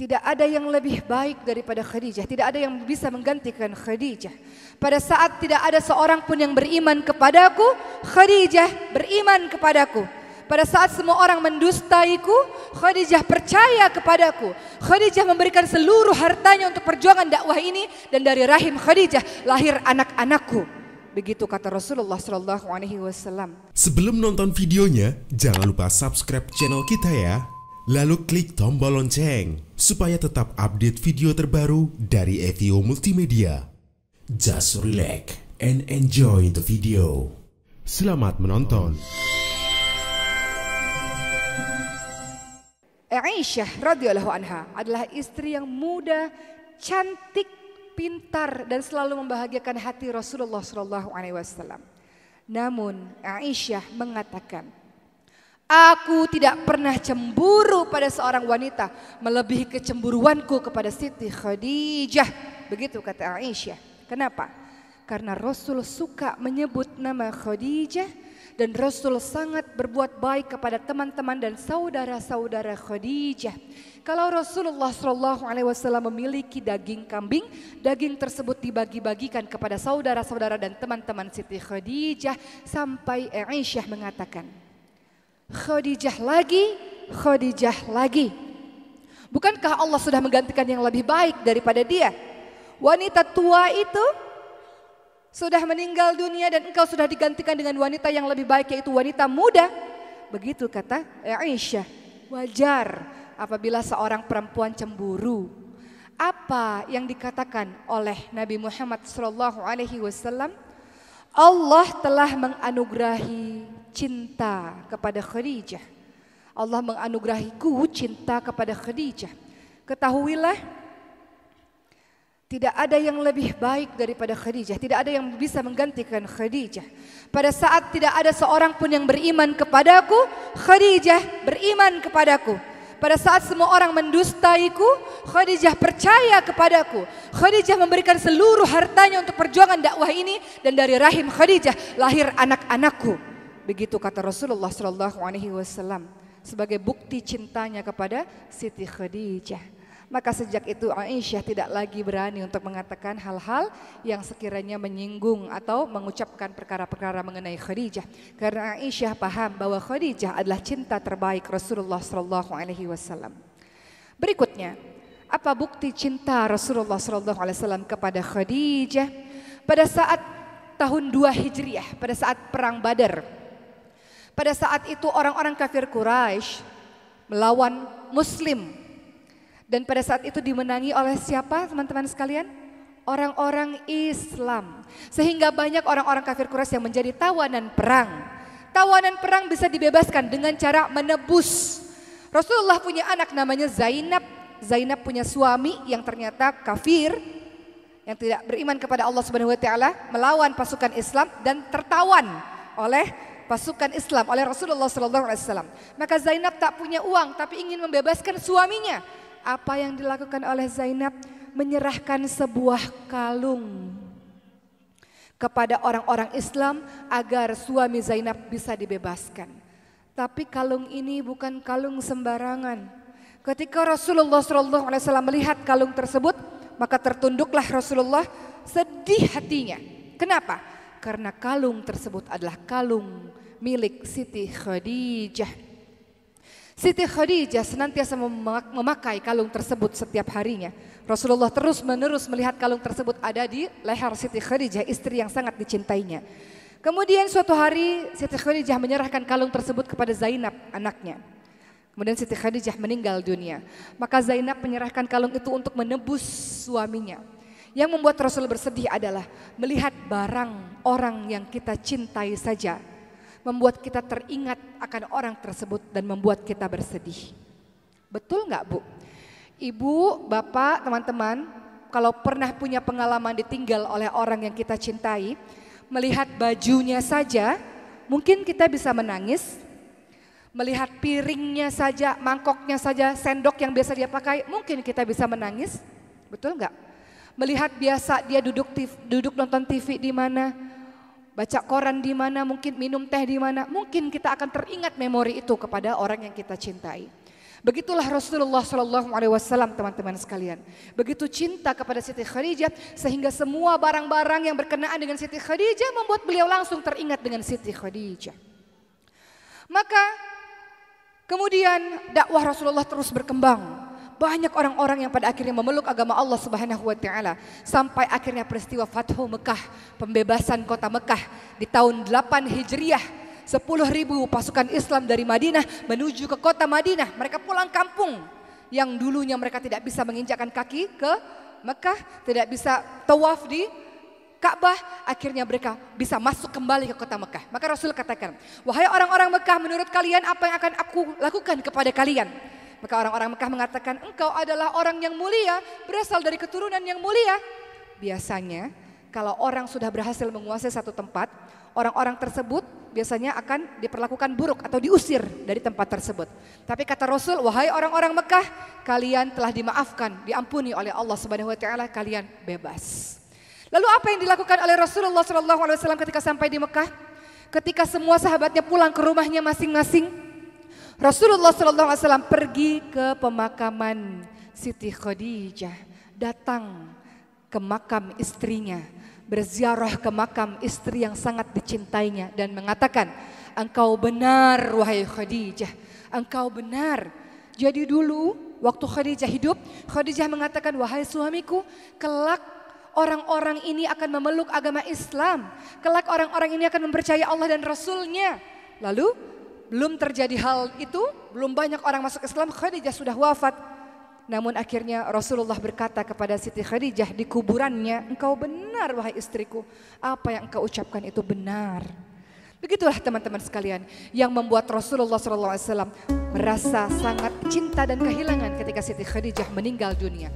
Tidak ada yang lebih baik daripada Khadijah. Tidak ada yang bisa menggantikan Khadijah. Pada saat tidak ada seorang pun yang beriman kepadaku, Khadijah beriman kepadaku. Pada saat semua orang mendustaiku, Khadijah percaya kepadaku. Khadijah memberikan seluruh hartanya untuk perjuangan dakwah ini, dan dari rahim Khadijah lahir anak-anakku. Begitu kata Rasulullah SAW. Sebelum nonton videonya, jangan lupa subscribe channel kita ya. Lalu klik tombol lonceng supaya tetap update video terbaru dari Evio Multimedia. Just relax and enjoy the video. Selamat menonton. Aisyah radhiyallahu anha adalah istri yang muda, cantik, pintar, dan selalu membahagiakan hati Rasulullah SAW. Namun Aisyah mengatakan, aku tidak pernah cemburu pada seorang wanita melebihi kecemburuanku kepada Siti Khadijah. Begitu kata Aisyah. Kenapa? Karena Rasul suka menyebut nama Khadijah, dan Rasul sangat berbuat baik kepada teman-teman dan saudara-saudara Khadijah. Kalau Rasulullah SAW memiliki daging kambing, daging tersebut dibagi-bagikan kepada saudara-saudara dan teman-teman Siti Khadijah, sampai Aisyah mengatakan, Khadijah lagi, Khadijah lagi. Bukankah Allah sudah menggantikan yang lebih baik daripada dia? Wanita tua itu sudah meninggal dunia dan engkau sudah digantikan dengan wanita yang lebih baik, yaitu wanita muda. Begitu kata Aisyah. Wajar apabila seorang perempuan cemburu. Apa yang dikatakan oleh Nabi Muhammad SAW? Allah telah menganugerahi cinta kepada Khadijah. Allah menganugerahiku cinta kepada Khadijah. Ketahuilah, tidak ada yang lebih baik daripada Khadijah. Tidak ada yang bisa menggantikan Khadijah. Pada saat tidak ada seorang pun yang beriman kepadaku, Khadijah beriman kepadaku. Pada saat semua orang mendustaiku, Khadijah percaya kepadaku. Khadijah memberikan seluruh hartanya untuk perjuangan dakwah ini, dan dari rahim Khadijah lahir anak-anakku. Begitu kata Rasulullah SAW sebagai bukti cintanya kepada Siti Khadijah. Maka sejak itu Aisyah tidak lagi berani untuk mengatakan hal-hal yang sekiranya menyinggung atau mengucapkan perkara-perkara mengenai Khadijah. Karena Aisyah paham bahwa Khadijah adalah cinta terbaik Rasulullah SAW. Berikutnya, apa bukti cinta Rasulullah SAW kepada Khadijah? Pada saat tahun 2 Hijriah, pada saat perang Badar. Pada saat itu orang-orang kafir Quraisy melawan Muslim. Dan pada saat itu dimenangi oleh siapa teman-teman sekalian? Orang-orang Islam. Sehingga banyak orang-orang kafir Quraisy yang menjadi tawanan perang. Tawanan perang bisa dibebaskan dengan cara menebus. Rasulullah punya anak namanya Zainab. Zainab punya suami yang ternyata kafir, yang tidak beriman kepada Allah Subhanahu wa taala, melawan pasukan Islam dan tertawan oleh pasukan Islam, oleh Rasulullah SAW. Maka Zainab tak punya uang tapi ingin membebaskan suaminya. Apa yang dilakukan oleh Zainab? Menyerahkan sebuah kalung kepada orang-orang Islam agar suami Zainab bisa dibebaskan. Tapi kalung ini bukan kalung sembarangan. Ketika Rasulullah SAW melihat kalung tersebut, maka tertunduklah Rasulullah, sedih hatinya. Kenapa? Karena kalung tersebut adalah kalung milik Siti Khadijah. Siti Khadijah senantiasa memakai kalung tersebut setiap harinya. Rasulullah terus-menerus melihat kalung tersebut ada di leher Siti Khadijah, istri yang sangat dicintainya. Kemudian suatu hari Siti Khadijah menyerahkan kalung tersebut kepada Zainab, anaknya. Kemudian Siti Khadijah meninggal dunia. Maka Zainab menyerahkan kalung itu untuk menebus suaminya. Yang membuat Rasul bersedih adalah melihat barang orang yang kita cintai saja membuat kita teringat akan orang tersebut dan membuat kita bersedih. Betul nggak, Bu? Ibu, bapak, teman-teman, kalau pernah punya pengalaman ditinggal oleh orang yang kita cintai, melihat bajunya saja, mungkin kita bisa menangis. Melihat piringnya saja, mangkoknya saja, sendok yang biasa dia pakai, mungkin kita bisa menangis. Betul nggak? Melihat biasa dia duduk nonton TV di mana, baca koran di mana, mungkin minum teh di mana, mungkin kita akan teringat memori itu kepada orang yang kita cintai. Begitulah Rasulullah SAW, teman-teman sekalian. Begitu cinta kepada Siti Khadijah sehingga semua barang-barang yang berkenaan dengan Siti Khadijah membuat beliau langsung teringat dengan Siti Khadijah. Maka kemudian dakwah Rasulullah terus berkembang. Banyak orang-orang yang pada akhirnya memeluk agama Allah Subhanahu wa taala sampai akhirnya peristiwa Fathu Mekah, pembebasan kota Mekah di tahun 8 Hijriah. 10.000 pasukan Islam dari Madinah menuju ke kota Madinah. Mereka pulang kampung yang dulunya mereka tidak bisa menginjakkan kaki ke Mekah, tidak bisa tawaf di Ka'bah, akhirnya mereka bisa masuk kembali ke kota Mekah. Maka Rasul katakan, wahai orang-orang Mekah, menurut kalian apa yang akan aku lakukan kepada kalian? Maka orang-orang Mekah mengatakan, engkau adalah orang yang mulia, berasal dari keturunan yang mulia. Biasanya kalau orang sudah berhasil menguasai satu tempat, orang-orang tersebut biasanya akan diperlakukan buruk atau diusir dari tempat tersebut. Tapi kata Rasul, wahai orang-orang Mekah, kalian telah dimaafkan, diampuni oleh Allah Subhanahu wa taala, kalian bebas. Lalu apa yang dilakukan oleh Rasulullah SAW ketika sampai di Mekah? Ketika semua sahabatnya pulang ke rumahnya masing-masing, Rasulullah SAW pergi ke pemakaman Siti Khadijah, datang ke makam istrinya, berziarah ke makam istri yang sangat dicintainya dan mengatakan, engkau benar wahai Khadijah, engkau benar. Jadi dulu waktu Khadijah hidup, Khadijah mengatakan, wahai suamiku, kelak orang-orang ini akan memeluk agama Islam, kelak orang-orang ini akan mempercayai Allah dan Rasulnya. Lalu belum terjadi hal itu, belum banyak orang masuk Islam, Khadijah sudah wafat. Namun akhirnya Rasulullah berkata kepada Siti Khadijah di kuburannya, engkau benar wahai istriku, apa yang engkau ucapkan itu benar. Begitulah teman-teman sekalian yang membuat Rasulullah SAW merasa sangat cinta dan kehilangan ketika Siti Khadijah meninggal dunia.